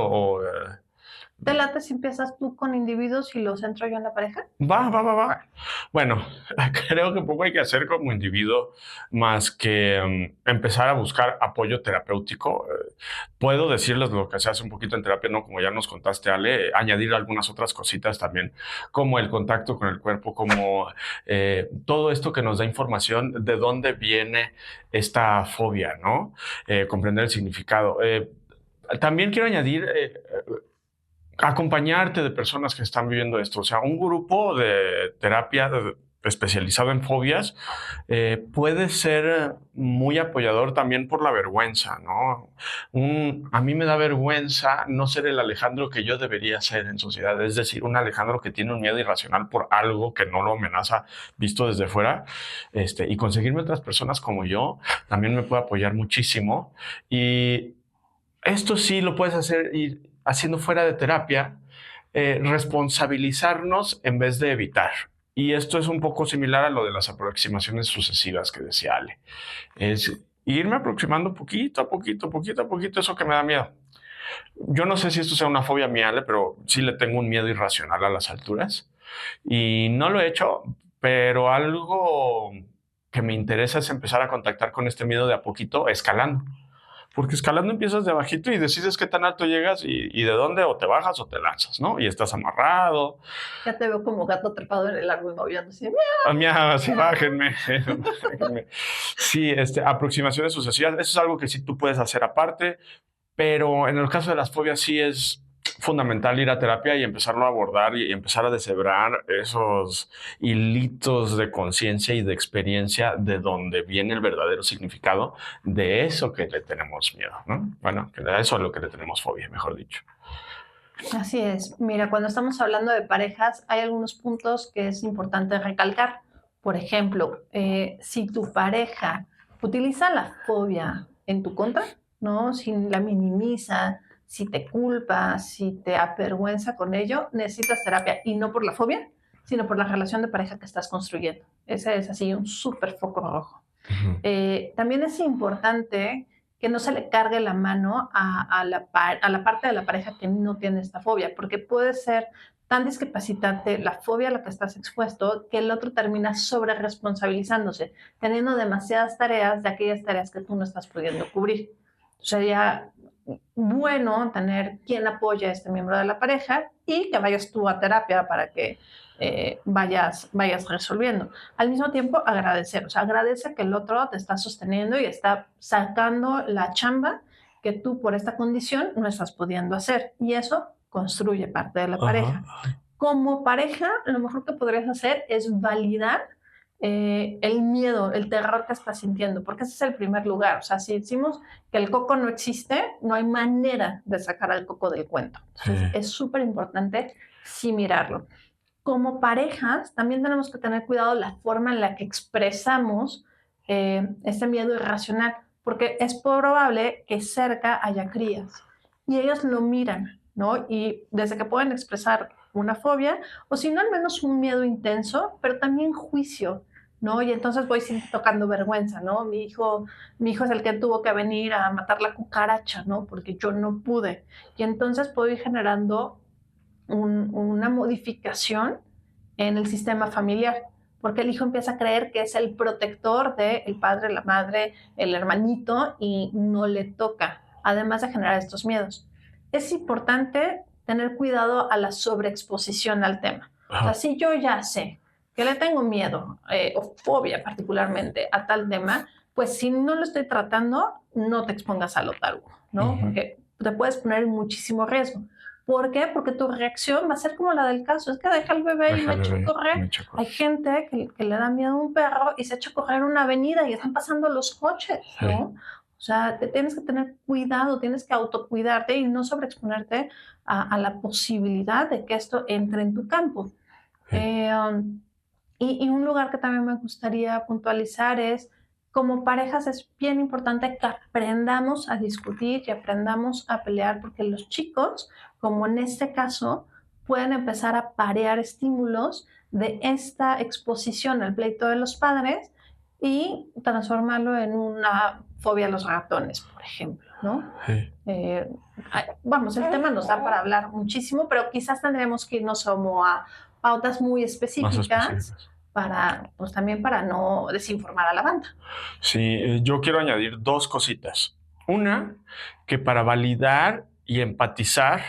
¿Te late si empiezas tú con individuos y los entro yo en la pareja? Va. Bueno, creo que poco hay que hacer como individuo más que empezar a buscar apoyo terapéutico. Puedo decirles lo que se hace un poquito en terapia, ¿no? Como ya nos contaste, Ale, añadir algunas otras cositas también, como el contacto con el cuerpo, como todo esto que nos da información de dónde viene esta fobia, ¿no? Comprender el significado. También quiero añadir acompañarte de personas que están viviendo esto. O sea, un grupo de terapia especializado en fobias puede ser muy apoyador también por la vergüenza, ¿no? A mí me da vergüenza no ser el Alejandro que yo debería ser en sociedad, es decir, un Alejandro que tiene un miedo irracional por algo que no lo amenaza visto desde fuera, y conseguirme otras personas como yo también me puede apoyar muchísimo. Y esto sí lo puedes hacer ir haciendo fuera de terapia, responsabilizarnos en vez de evitar. Y esto es un poco similar a lo de las aproximaciones sucesivas que decía Ale. Es irme aproximando poquito a poquito, eso que me da miedo. Yo no sé si esto sea una fobia mía, Ale, pero sí le tengo un miedo irracional a las alturas. Y no lo he hecho, pero algo que me interesa es empezar a contactar con este miedo de a poquito, escalando. Porque escalando empiezas de abajito y decides qué tan alto llegas y de dónde o te bajas o te lanzas, ¿no? Y estás amarrado. Ya te veo como gato trepado en el árbol moviéndose. Sí, bájenme. Bájenme. Sí, aproximaciones sucesivas, eso es algo que sí tú puedes hacer aparte, pero en el caso de las fobias sí es fundamental ir a terapia y empezarlo a abordar y empezar a deshebrar esos hilitos de conciencia y de experiencia de donde viene el verdadero significado de eso que le tenemos miedo, ¿no? Bueno, que de eso es lo que le tenemos fobia, mejor dicho. Así es. Mira, cuando estamos hablando de parejas, hay algunos puntos que es importante recalcar. Por ejemplo, si tu pareja utiliza la fobia en tu contra, ¿no? Si la minimiza, si te culpa, si te avergüenza con ello, necesitas terapia. Y no por la fobia, sino por la relación de pareja que estás construyendo. Ese es así un súper foco rojo. También es importante que no se le cargue la mano a la parte de la pareja que no tiene esta fobia, porque puede ser tan discapacitante la fobia a la que estás expuesto que el otro termina sobre responsabilizándose, teniendo demasiadas tareas de aquellas tareas que tú no estás pudiendo cubrir. Sería bueno tener quien apoye a este miembro de la pareja y que vayas tú a terapia para que vayas resolviendo. Al mismo tiempo, agradecer. O sea, agradece que el otro te está sosteniendo y está sacando la chamba que tú por esta condición no estás pudiendo hacer. Y eso construye parte de la pareja. Como pareja, lo mejor que podrías hacer es validar el miedo, el terror que estás sintiendo, porque ese es el primer lugar. O sea, si decimos que el coco no existe, no hay manera de sacar al coco del cuento. Entonces, es súper importante sí mirarlo. Como parejas, también tenemos que tener cuidado la forma en la que expresamos este miedo irracional, porque es probable que cerca haya crías y ellos lo miran, ¿no? Y desde que pueden expresar una fobia, o si no, al menos un miedo intenso, pero también juicio, ¿no? Y entonces voy tocando vergüenza, ¿no? Mi hijo es el que tuvo que venir a matar la cucaracha, ¿no? Porque yo no pude. Y entonces puedo ir generando una modificación en el sistema familiar, porque el hijo empieza a creer que es el protector del padre, la madre, el hermanito y no le toca, además de generar estos miedos. Es importante tener cuidado a la sobreexposición al tema. O sea, si yo ya sé que le tengo miedo o fobia particularmente a tal tema, pues si no lo estoy tratando, no te expongas al otarugo, ¿no? Porque te puedes poner en muchísimo riesgo. ¿Por qué? Porque tu reacción va a ser como la del caso. Es que deja al bebé y me echa a correr. Hay gente que le da miedo a un perro y se echa a correr en una avenida y están pasando los coches, ¿no? O sea, tienes que tener cuidado, tienes que autocuidarte y no sobreexponerte a la posibilidad de que esto entre en tu campo. Y un lugar que también me gustaría puntualizar es como parejas es bien importante que aprendamos a discutir y aprendamos a pelear, porque los chicos, como en este caso, pueden empezar a parear estímulos de esta exposición al pleito de los padres y transformarlo en una fobia a los ratones, por ejemplo, ¿no? Sí. Vamos, el tema nos da para hablar muchísimo, pero quizás tendremos que irnos como a pautas muy específicas. Pues también para no desinformar a la banda. Sí, yo quiero añadir 2 cositas. Una, que para validar y empatizar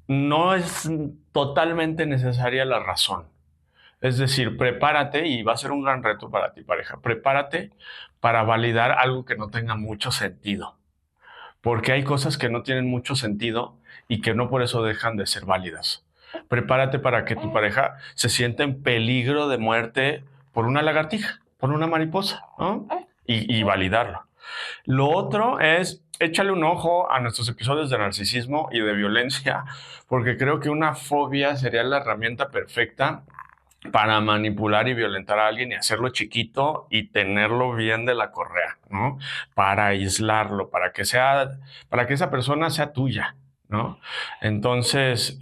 no es totalmente necesaria la razón. Es decir, prepárate, y va a ser un gran reto para ti, pareja. Prepárate para validar algo que no tenga mucho sentido. Porque hay cosas que no tienen mucho sentido y que no por eso dejan de ser válidas. Prepárate para que tu pareja se sienta en peligro de muerte por una lagartija, por una mariposa, ¿no? Y validarlo. Lo otro es, échale un ojo a nuestros episodios de narcisismo y de violencia, porque creo que una fobia sería la herramienta perfecta para manipular y violentar a alguien y hacerlo chiquito y tenerlo bien de la correa, ¿no? Para aislarlo, para que esa persona sea tuya, ¿no? Entonces,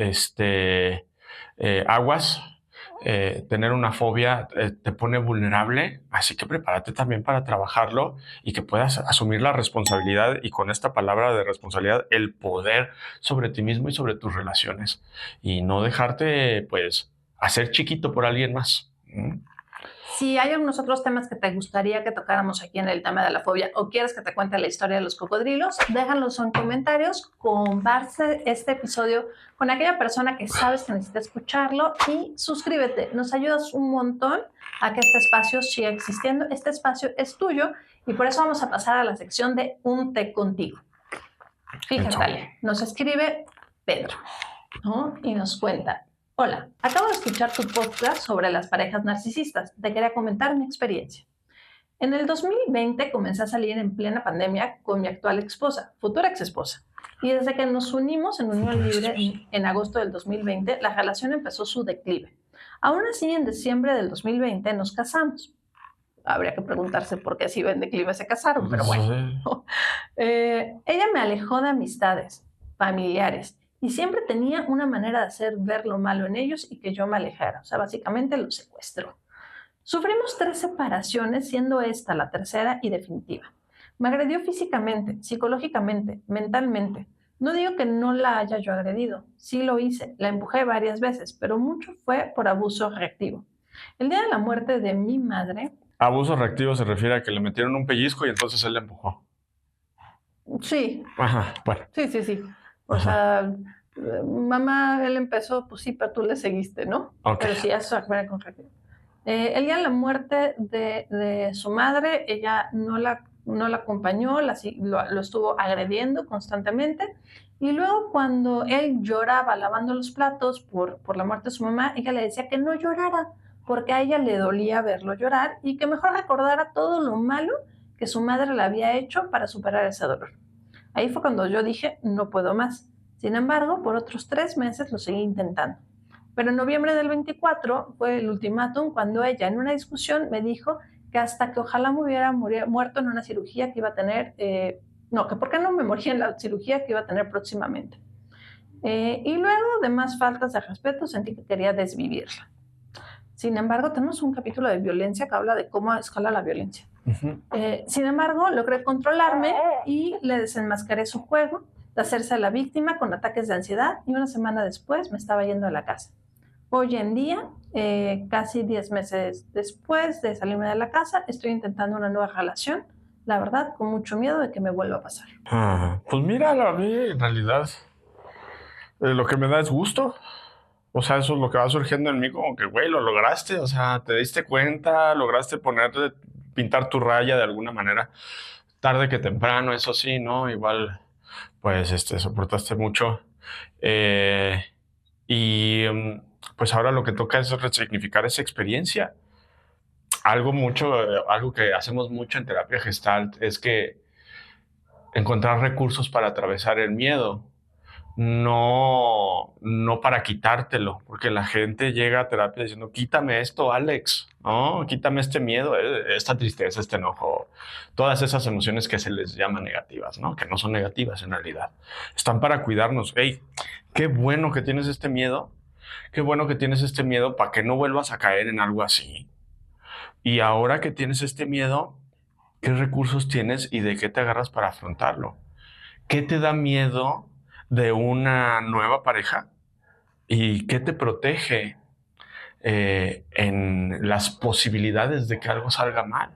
aguas, tener una fobia te pone vulnerable, así que prepárate también para trabajarlo y que puedas asumir la responsabilidad, y con esta palabra de responsabilidad, el poder sobre ti mismo y sobre tus relaciones, y no dejarte, pues, hacer chiquito por alguien más. Si hay algunos otros temas que te gustaría que tocáramos aquí en el tema de la fobia, o quieres que te cuente la historia de los cocodrilos, déjalos en comentarios, comparte este episodio con aquella persona que sabes que necesita escucharlo y suscríbete. Nos ayudas un montón a que este espacio siga existiendo. Este espacio es tuyo y por eso vamos a pasar a la sección de Un té contigo. Fíjate, nos escribe Pedro, ¿no? Y nos cuenta: hola, acabo de escuchar tu podcast sobre las parejas narcisistas. Te quería comentar mi experiencia. En el 2020 comencé a salir en plena pandemia con mi actual esposa, futura exesposa. Y desde que nos unimos en unión libre en agosto del 2020, la relación empezó su declive. Aún así, en diciembre del 2020 nos casamos. Habría que preguntarse por qué si iba en declive se casaron, pero bueno. Ella me alejó de amistades, familiares, y siempre tenía una manera de hacer ver lo malo en ellos y que yo me alejara. O sea, básicamente los secuestró. Sufrimos 3 separaciones, siendo esta la tercera y definitiva. Me agredió físicamente, psicológicamente, mentalmente. No digo que no la haya yo agredido. Sí lo hice. La empujé varias veces, pero mucho fue por abuso reactivo. El día de la muerte de mi madre... Abuso reactivo se refiere a que le metieron un pellizco y entonces él le empujó. Sí. Ajá, bueno. Sí. O sea, mamá, él empezó, pues sí, pero tú le seguiste, ¿no? Okay. Pero sí, eso se acuerda con reactivo. El día de la muerte de su madre, ella no la acompañó, lo estuvo agrediendo constantemente. Y luego cuando él lloraba lavando los platos por la muerte de su mamá, ella le decía que no llorara, porque a ella le dolía verlo llorar y que mejor recordara todo lo malo que su madre le había hecho para superar ese dolor. Ahí fue cuando yo dije, no puedo más. Sin embargo, por otros 3 meses lo seguí intentando. Pero en noviembre del 24 fue el ultimátum cuando ella en una discusión me dijo que hasta que ojalá me hubiera muerto en una cirugía que iba a tener, que por qué no me moría en la cirugía que iba a tener próximamente. Y luego de más faltas de respeto sentí que quería desvivirla. Sin embargo, tenemos un capítulo de violencia que habla de cómo escala la violencia. Uh-huh. Sin embargo, logré controlarme y le desenmascaré su juego de hacerse la víctima con ataques de ansiedad, y una semana después me estaba yendo a la casa. Hoy en día, casi 10 meses después de salirme de la casa, estoy intentando una nueva relación, la verdad, con mucho miedo de que me vuelva a pasar. Pues mira, a mí en realidad lo que me da es gusto. O sea, eso es lo que va surgiendo en mí, como que, güey, lo lograste. O sea, te diste cuenta, lograste pintar tu raya de alguna manera. Tarde que temprano, eso sí, ¿no? Igual, pues, soportaste mucho. Pues ahora lo que toca es resignificar esa experiencia. Algo que hacemos mucho en terapia Gestalt es que encontrar recursos para atravesar el miedo. no para quitártelo, porque la gente llega a terapia diciendo, quítame esto, Alex, ¿no? Quítame este miedo, esta tristeza, este enojo, todas esas emociones que se les llama negativas, ¿no? Que no son negativas en realidad. Están para cuidarnos. Hey, qué bueno que tienes este miedo, qué bueno que tienes este miedo para que no vuelvas a caer en algo así. Y ahora que tienes este miedo, ¿qué recursos tienes y de qué te agarras para afrontarlo? ¿Qué te da miedo de una nueva pareja? ¿Y qué te protege en las posibilidades de que algo salga mal?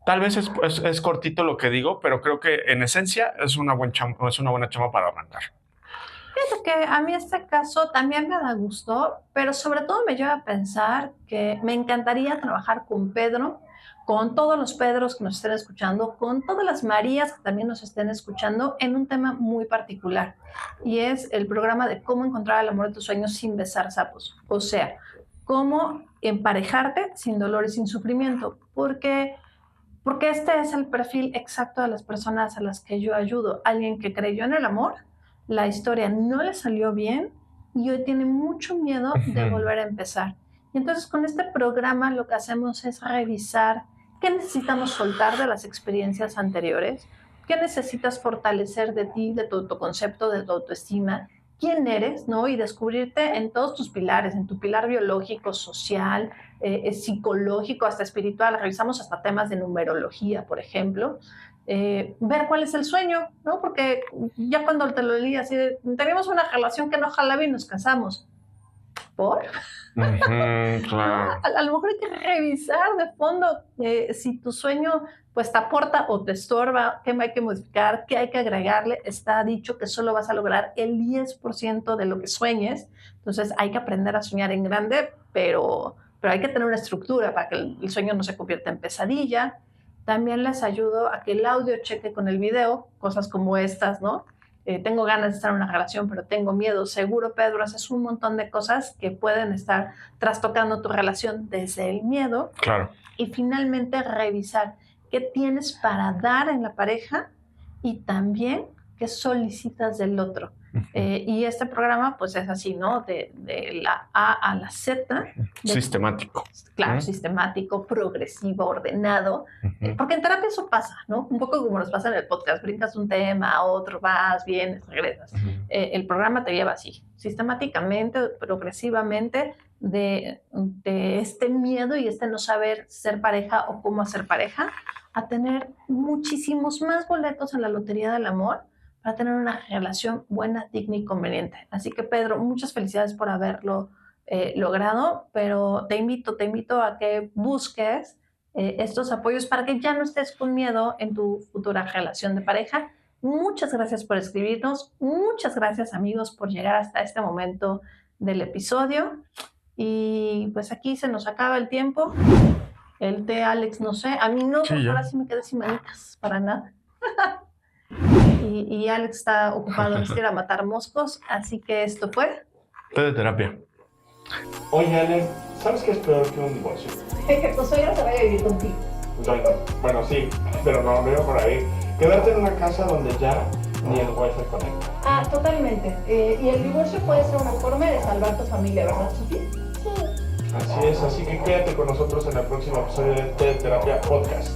Tal vez es cortito lo que digo, pero creo que en esencia es una buena chamba para arrancar. Fíjate que a mí este caso también me da gusto, pero sobre todo me lleva a pensar que me encantaría trabajar con Pedro, con todos los Pedros que nos estén escuchando, con todas las Marías que también nos estén escuchando, en un tema muy particular, y es el programa de cómo encontrar el amor de tus sueños sin besar sapos. O sea, cómo emparejarte sin dolor y sin sufrimiento, porque este es el perfil exacto de las personas a las que yo ayudo. Alguien que creyó en el amor, la historia no le salió bien y hoy tiene mucho miedo de volver a empezar. Y entonces con este programa lo que hacemos es revisar qué necesitamos soltar de las experiencias anteriores, qué necesitas fortalecer de ti, de tu autoconcepto, de tu autoestima, quién eres, ¿no? Y descubrirte en todos tus pilares, en tu pilar biológico, social, psicológico, hasta espiritual. Revisamos hasta temas de numerología, por ejemplo. Ver cuál es el sueño, ¿no? Porque ya cuando te lo leí así, teníamos una relación que no jalaba y nos casamos. ¿Por? Claro. A lo mejor hay que revisar de fondo si tu sueño pues te aporta o te estorba, qué hay que modificar, qué hay que agregarle. Está dicho que solo vas a lograr el 10% de lo que sueñes, entonces hay que aprender a soñar en grande, pero hay que tener una estructura para que el sueño no se convierta en pesadilla. También les ayudo a que el audio cheque con el video, cosas como estas, ¿no? Tengo ganas de estar en una relación, pero tengo miedo. Seguro, Pedro, haces un montón de cosas que pueden estar trastocando tu relación desde el miedo. Claro. Y finalmente revisar qué tienes para dar en la pareja y también qué solicitas del otro. Y este programa pues es así, ¿no? De la A a la Z. Sistemático. Claro, sistemático, progresivo, ordenado. Porque en terapia eso pasa, ¿no? Un poco como nos pasa en el podcast. Brincas un tema a otro, vas, vienes, regresas. El programa te lleva así, sistemáticamente, progresivamente, de este miedo y este no saber ser pareja o cómo hacer pareja, a tener muchísimos más boletos en la lotería del amor para tener una relación buena, digna y conveniente. Así que, Pedro, muchas felicidades por haberlo logrado, pero te invito a que busques estos apoyos para que ya no estés con miedo en tu futura relación de pareja. Muchas gracias por escribirnos, muchas gracias, amigos, por llegar hasta este momento del episodio. Y pues aquí se nos acaba el tiempo. El té, Alex, no sé, a mí no, sí, ahora sí me quedé sin manitas, para nada. y Alex está ocupado en ir a matar moscos, así que esto fue... Té de terapia. Oye, Alex, ¿sabes qué es peor que un divorcio? Que tu suegra se vaya a vivir contigo. Bueno, sí, pero no veo por ahí. Quedarte en una casa donde ya ni el wifi conecta. Ah, totalmente. Y el divorcio puede ser una forma de salvar tu familia, ¿verdad, Sufi? Sí. Así es, así que quédate con nosotros en el próximo episodio de Té de Terapia Podcast.